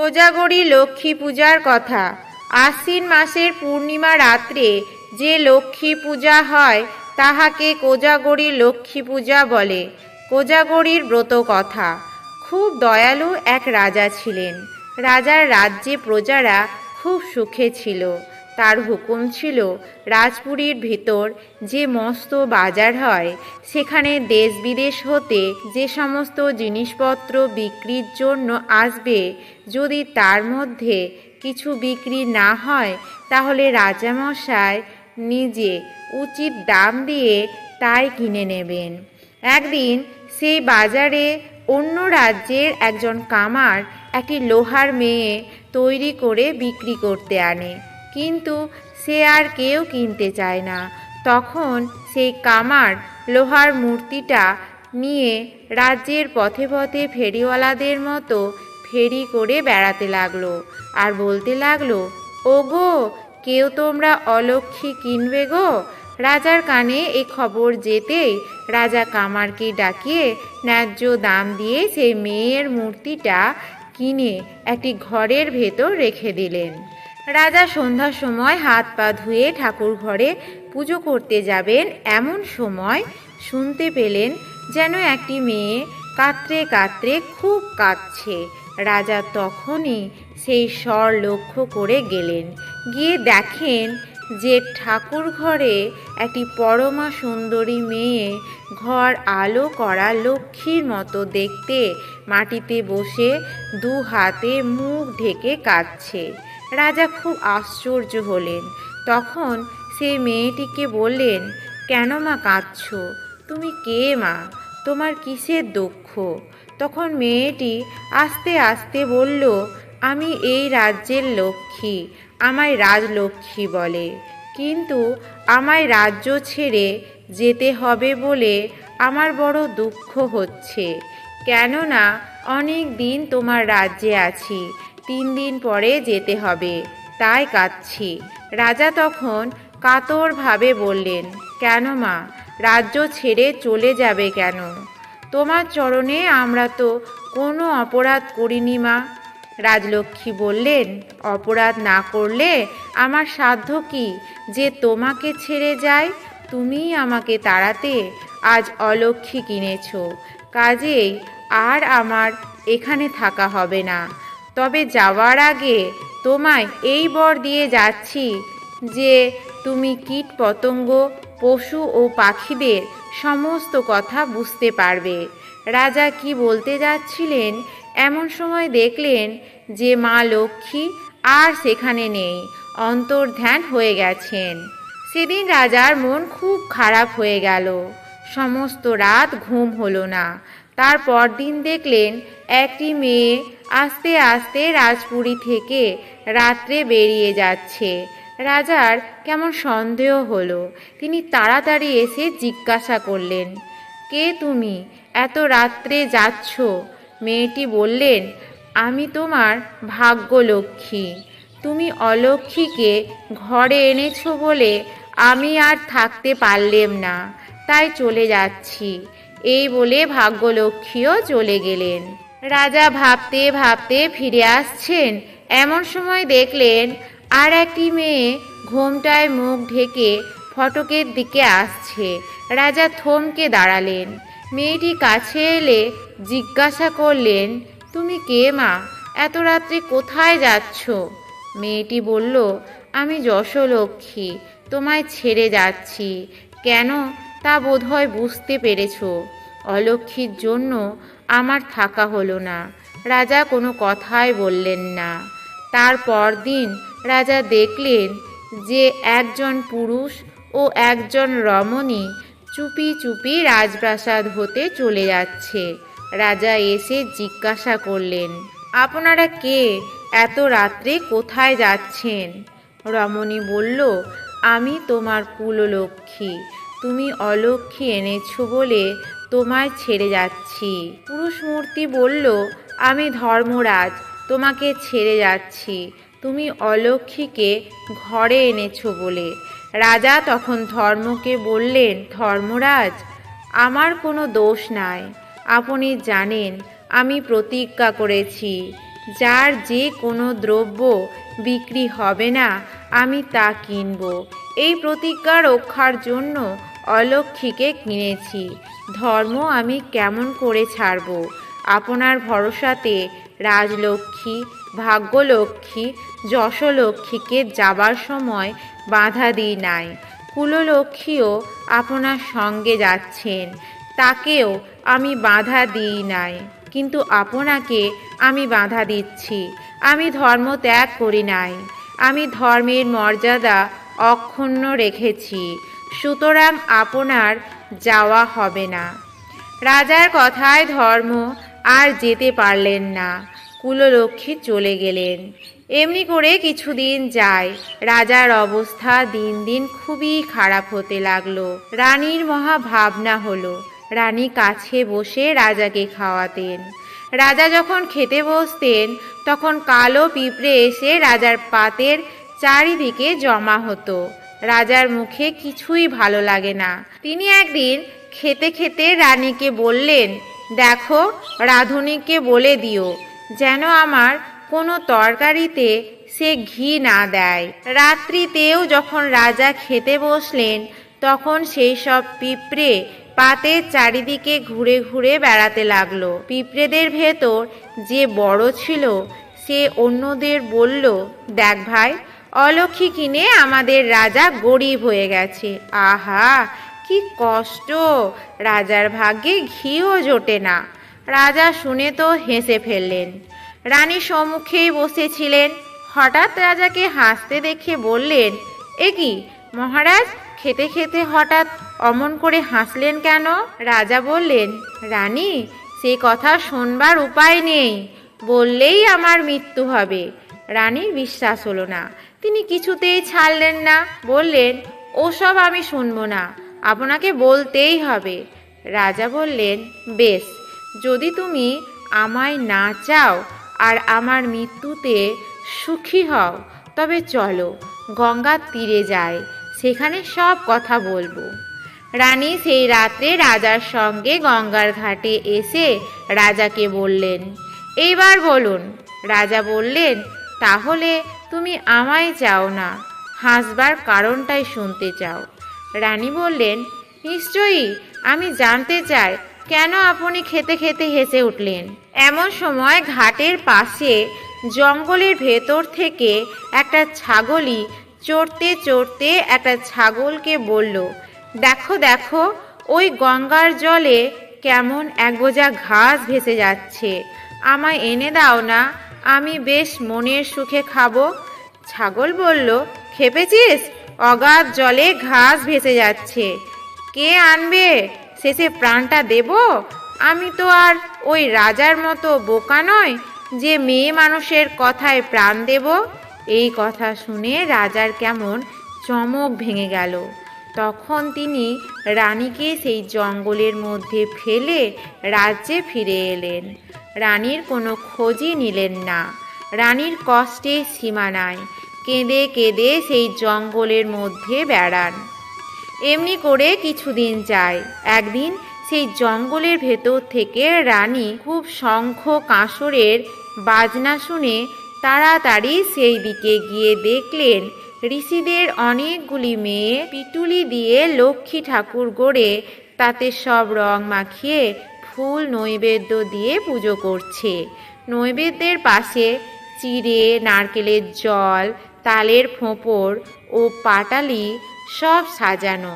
কোজাগরী লক্ষ্মী পূজার কথা। আশ্বিন মাসের পূর্ণিমা রাত্রে যে লক্ষ্মী পূজা হয় তাহাকে কোজাগরী লক্ষ্মী পূজা বলে। কোজাগরীর ব্রত কথা। খুব দয়ালু এক রাজা ছিলেন। রাজার রাজ্যে প্রজারা খুব সুখে ছিল। তার হুকুম ছিল রাজপুরীর ভিতর যে মস্ত বাজার হয় সেখানে দেশ বিদেশ হতে যে সমস্ত জিনিসপত্র বিক্রির জন্য আসবে, যদি তার মধ্যে কিছু বিক্রি না হয় তাহলে রাজামশাই নিজে উচিত দাম দিয়ে তাই কিনে নেবেন। একদিন সেই বাজারে অন্য রাজ্যের একজন কামার একটি লোহার মেয়ে তৈরি করে বিক্রি করতে আনে, কিন্তু সে আর কেউ কিনতে চায় না। তখন সেই কামার লোহার মূর্তিটা নিয়ে রাজ্যের পথে পথে ফেরিওয়ালাদের মতো ফেরি করে বেড়াতে লাগলো আর বলতে লাগলো, ওগো, কেউ তোমরা অলক্ষ্মী কিনবে গো? রাজার কানে এ খবর যেতেই রাজা কামারকে ডাকিয়ে ন্যায্য দাম দিয়ে সেই মেয়ের মূর্তিটা কিনে একটি ঘরের ভেতর রেখে দিলেন। রাজা সন্ধ্যার সময় হাত পা ধুয়ে ঠাকুর ঘরে পুজো করতে যাবেন, এমন সময় শুনতে পেলেন যেন একটি মেয়ে কাতরে কাতরে খুব কাঁদছে। রাজা তখনই সেই স্বর লক্ষ্য করে গেলেন। গিয়ে দেখেন যে ঠাকুর ঘরে একটি পরমা সুন্দরী মেয়ে ঘর আলো করা লক্ষ্মীর মতো দেখতে মাটিতে বসে দু হাতে মুখ ঢেকে কাঁদছে। রাজা খুব আশ্চর্য হলেন। তখন সেই মেয়েটিকে বললেন, কেন মা কাঁদছ? তুমি কে মা? তোমার কিসের দুঃখ? তখন মেয়েটি আস্তে আস্তে বলল, আমি এই রাজ্যের লক্ষ্মী, আমায় রাজলক্ষ্মী বলে, কিন্তু আমায় রাজ্য ছেড়ে যেতে হবে বলে আমার বড় দুঃখ হচ্ছে। কেননা অনেক দিন তোমার রাজ্যে আছি, 3 দিন পরে যেতে হবে, তাই কাঁদছি। রাজা তখন কাতরভাবে বললেন, কেন মা, রাজ্য ছেড়ে চলে যাবে কেন? তোমার চরণে আমরা তো কোনো অপরাধ করিনি মা। রাজলক্ষ্মী বললেন, অপরাধ না করলে আমার সাধ্য কি যে তোমাকে ছেড়ে যাই? তুমিই আমাকে তাড়াতে আজ অলক্ষ্মী কিনেছ, কাজেই আর আমার এখানে থাকা হবে না। তবে যাওয়ার আগে তোমায় এই বর দিয়ে যাচ্ছি যে তুমি কীট পতঙ্গ, পশু ও পাখিদের সমস্ত কথা বুঝতে পারবে। রাজা কি বলতে যাচ্ছিলেন, এমন সময় দেখলেন যে মা লক্ষ্মী আর সেখানে নেই, অন্তর্ধান হয়ে গেছেন। সেদিন রাজার মন খুব খারাপ হয়ে গেল। সমস্ত রাত ঘুম হলো না। তার পরদিন দেখলেন একটি মেয়ে আস্তে আস্তে রাজপুরী থেকে রাত্রে বেরিয়ে যাচ্ছে। রাজার কেমন সন্দেহ হলো। তিনি তাড়াতাড়ি এসে জিজ্ঞাসা করলেন, কে তুমি? এত রাত্রে যাচ্ছ? মেয়েটি বললেন, আমি তোমার ভাগ্যলক্ষ্মী। তুমি অলক্ষ্মীকে ঘরে এনেছো বলে আমি আর থাকতে পারলেম না, তাই চলে যাচ্ছি। এই বলে ভাগ্যলক্ষ্মীও চলে গেলেন। রাজা ভাবতে ভাবতে ফিরে আসছেন, এমন সময় দেখলেন আর একটি মেয়ে ঘোমটায় মুখ ঢেকে ফটকের দিকে আসছে। রাজা থমকে দাঁড়ালেন। মেয়েটি কাছে এলে জিজ্ঞাসা করলেন, তুমি কে মা? এত রাত্রে কোথায় যাচ্ছ? মেয়েটি বলল, আমি যশোলক্ষ্মী, তোমায় ছেড়ে যাচ্ছি। কেন তা বোধহয় বুঝতে পেরেছ। অলক্ষ্মীর জন্য আমার থাকা হলো না। রাজা কোনো কথাই বললেন না। তার পরদিন রাজা দেখলেন যে একজন পুরুষ ও একজন রমণী চুপি চুপি রাজপ্রাসাদ হতে চলে যাচ্ছে। রাজা এসে জিজ্ঞাসা করলেন, আপনারা কে? এত রাত্রে কোথায় যাচ্ছেন? রমণী বলল, আমি তোমার কুললক্ষ্মী, তুমি অলক্ষ্মী এনেছো বলে তোমায় ছেড়ে যাচ্ছি। পুরুষ মূর্তি বলল, আমি ধর্মরাজ, তোমাকে ছেড়ে যাচ্ছি, তুমি অলক্ষ্মীকে ঘরে এনেছো বলে। রাজা তখন ধর্মকে বললেন, ধর্মরাজ, আমার কোনো দোষ নাই। আপনি জানেন আমি প্রতিজ্ঞা করেছি যার যে কোনো দ্রব্য বিক্রি হবে না আমি তা কিনব। এই প্রতিজ্ঞা রক্ষার জন্য অলক্ষ্মীকে কিনেছি। ধর্ম আমি কেমন করে ছাড়ব? আপনার ভরসাতে রাজলক্ষ্মী, ভাগ্যলক্ষ্মী, যশলক্ষ্মীকে যাবার সময় বাধা দিই নাই। কুললক্ষ্মীও আপনার সঙ্গে যাচ্ছেন, তাকেও আমি বাধা দিই নাই। কিন্তু আপনাকে আমি বাধা দিচ্ছি। আমি ধর্ম ত্যাগ করি নাই। আমি ধর্মের মর্যাদা অক্ষুণ্ণ রেখেছি। সুতরাং আপনার যাওয়া হবে না। রাজার কথায় ধর্ম আর যেতে পারলেন না। কুললক্ষ্মী চলে গেলেন। এমনি করে কিছুদিন যায়। রাজার অবস্থা দিন দিন খুবই খারাপ হতে লাগলো। রানীর মহা ভাবনা হলো। রানী কাছে বসে রাজাকে খাওয়াতেন। রাজা যখন খেতে বসতেন তখন কালো পিঁপড়ে এসে রাজার পাতের চারিদিকে জমা হতো। রাজার মুখে কিছুই ভালো লাগে না। তিনি একদিন খেতে খেতে রানীকে বললেন, দেখো, রাঁধুনিকে বলে দিও যেন আমার কোনো তরকারিতে সে ঘি না দেয়। রাত্রিতেও যখন রাজা খেতে বসলেন তখন সেই সব পিঁপড়ে পাতের চারিদিকে ঘুরে ঘুরে বেড়াতে লাগলো। পিঁপড়েদের ভেতর যে বড় ছিল সে অন্যদের বলল, দেখ ভাই, অলক্ষ্মী কিনে আমাদের রাজা গরিব হয়ে গেছে। আহা, কি কষ্ট! রাজার ভাগ্যে ঘিও জোটে না। রাজা শুনে তো হেসে ফেললেন। রানী সম্মুখেই বসেছিলেন। হঠাৎ রাজাকে হাসতে দেখে বললেন, এ কি মহারাজ, খেতে খেতে হঠাৎ অমন করে হাসলেন কেন? রাজা বললেন, রানী, সে কথা শোনবার উপায় নেই, বললেই আমার মৃত্যু হবে। রানীর বিশ্বাস হলো না। তিনি কিছুতেই ছাড়লেন না। বললেন, ওসব আমি শুনবো না, আপনাকে বলতেই হবে। রাজা বললেন, বেশ, যদি তুমি আমায় না চাও আর আমার মৃত্যুতে সুখী হও তবে চলো, গঙ্গার তীরে যায়, সেখানে সব কথা বলবো। রানী সেই রাত্রে রাজার সঙ্গে গঙ্গার ঘাটে এসে রাজাকে বললেন, এইবার বলুন। রাজা বললেন, তাহলে তুমি আমায় চাও না, হাসবার কারণটাই শুনতে চাও। রানী বললেন, নিশ্চয়ই আমি জানতে চাই কেন আপনি খেতে খেতে হেসে উঠলেন। এমন সময় ঘাটের পাশে জঙ্গলের ভেতর থেকে একটা ছাগলই চড়তে চড়তে একটা ছাগলকে বলল, দেখো দেখো, ওই গঙ্গার জলে কেমন এক বোঝা ঘাস ভেসে যাচ্ছে, আমায় এনে দাও না, আমি বেশ মনের সুখে খাবো। ছাগল বলল, খেপেছিস? অগাধ জলে ঘাস ভেসে যাচ্ছে, কে আনবে? শেষে প্রাণটা দেব? আমি তো আর ওই রাজার মতো বোকা নয় যে মেয়ে মানুষের কথায় প্রাণ দেব। এই কথা শুনে রাজার কেমন চমক ভেঙে গেল। তখন তিনি রানীকে সেই জঙ্গলের মধ্যে ফেলে রাজ্যে ফিরে এলেন। রানীর কোনো খোঁজই নিলেন না। রানীর কষ্টে সীমা নাই। কেঁদে কেঁদে সেই জঙ্গলের মধ্যে বেড়ান। এমনি করে কিছুদিন যায়। একদিন সেই জঙ্গলের ভেতর থেকে রানী খুব শঙ্খ কাঁসরের বাজনা শুনে তাড়াতাড়ি সেই দিকে গিয়ে দেখলেন ঋষিদের অনেকগুলি মেয়ে পিটুলি দিয়ে লক্ষ্মী ঠাকুর গড়ে তাতে সব রং মাখিয়ে ফুল নৈবেদ্য দিয়ে পুজো করছে। নৈবেদ্যের পাশে চিড়ে, নারকেলের জল, তালের ফোঁপর ও পাটালি সব সাজানো।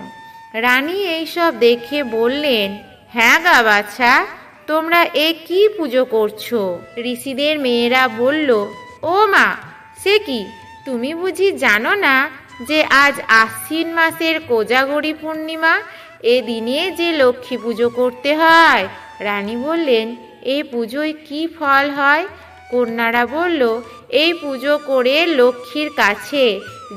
রানী এইসব দেখে বললেন, হ্যাঁ গা বাছা, তোমরা এ কি পুজো করছো? ঋষিদের মেয়েরা বলল, ও মা, সে কি, তুমি বুঝি জানো না যে আজ আশ্বিন মাসের কোজাগরী পূর্ণিমা? এ দিনে যে লক্ষ্মী পুজো করতে হয়। রানী বললেন, এই পুজোয় কি ফল হয়? কন্যারা বলল, এই পুজো করে লক্ষ্মীর কাছে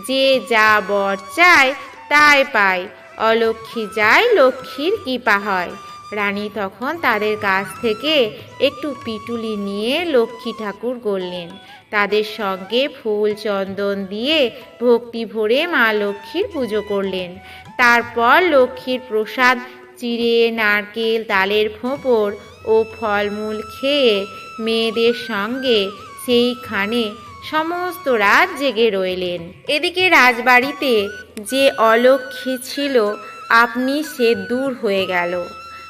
যে যা বর চায় তাই পায়, অলক্ষ্মী যায় লক্ষ্মীর কৃপা হয়। রানী তখন তাদের কাছ থেকে একটু পিটুলি নিয়ে লক্ষ্মী ঠাকুর গড়লেন। তাদের সঙ্গে ফুল চন্দন দিয়ে ভক্তি ভরে মা লক্ষ্মীর পুজো করলেন। তারপর লক্ষ্মীর প্রসাদ চিড়ে, নারকেল, তালের ফোঁপর ও ফলমূল খেয়ে মেয়েদের সঙ্গে সেইখানে সমস্ত রাত জেগে রইলেন। এদিকে রাজবাড়িতে যে অলক্ষ্মী ছিল আপনি সে দূর হয়ে গেল।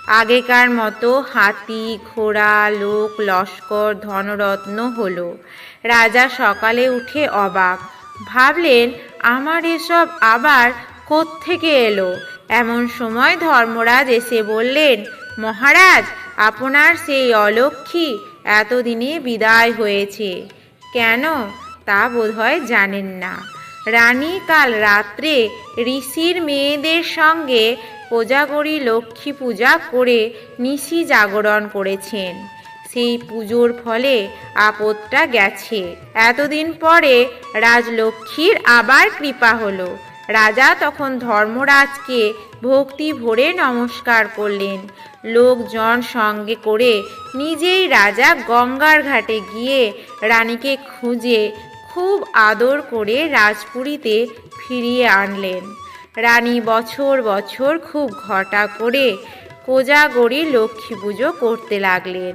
আগেকার মতো হাতি ঘোড়া লোক লস্কর ধনরত্ন হলো। রাজা সকালে উঠে অবাক, ভাবলেন আমার এসব আবার কোত্থেকে এলো। এমন সময় ধর্মরাজ এসে বললেন, মহারাজ, আপনার সেই অলক্ষ্মী এতদিনে বিদায় হয়েছে। কেন তা বোধহয় জানেন না। রানী কাল রাত্রে ঋষির মেয়েদের সঙ্গে কোজাগরী লক্ষ্মী পূজা করে নিশি জাগরণ করেছেন। সেই পুজোর ফলে আপদটা গেছে। এতদিন পরে রাজলক্ষ্মীর আবার কৃপা হলো। রাজা তখন ধর্মরাজকে ভক্তি ভরে নমস্কার করলেন। লোকজন সঙ্গে করে নিজেই রাজা গঙ্গার ঘাটে গিয়ে রানীকে খুঁজে খুব আদর করে রাজপুরীতে ফিরিয়ে আনলেন। রানী বছর বছর খুব ঘটা করে কোজাগরী লক্ষ্মী পুজো করতে লাগলেন।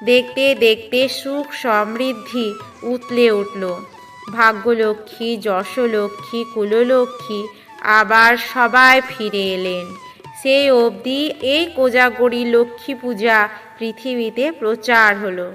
দেখতে দেখতে সুখ সমৃদ্ধি উতলে উঠল। ভাগ্যলক্ষ্মী যশলক্ষ্মী কুললক্ষ্মী আবার সবাই ফিরে এলেন। সেই অবধি এই কোজাগরী লক্ষ্মী পূজা পৃথিবীতে প্রচার হলো।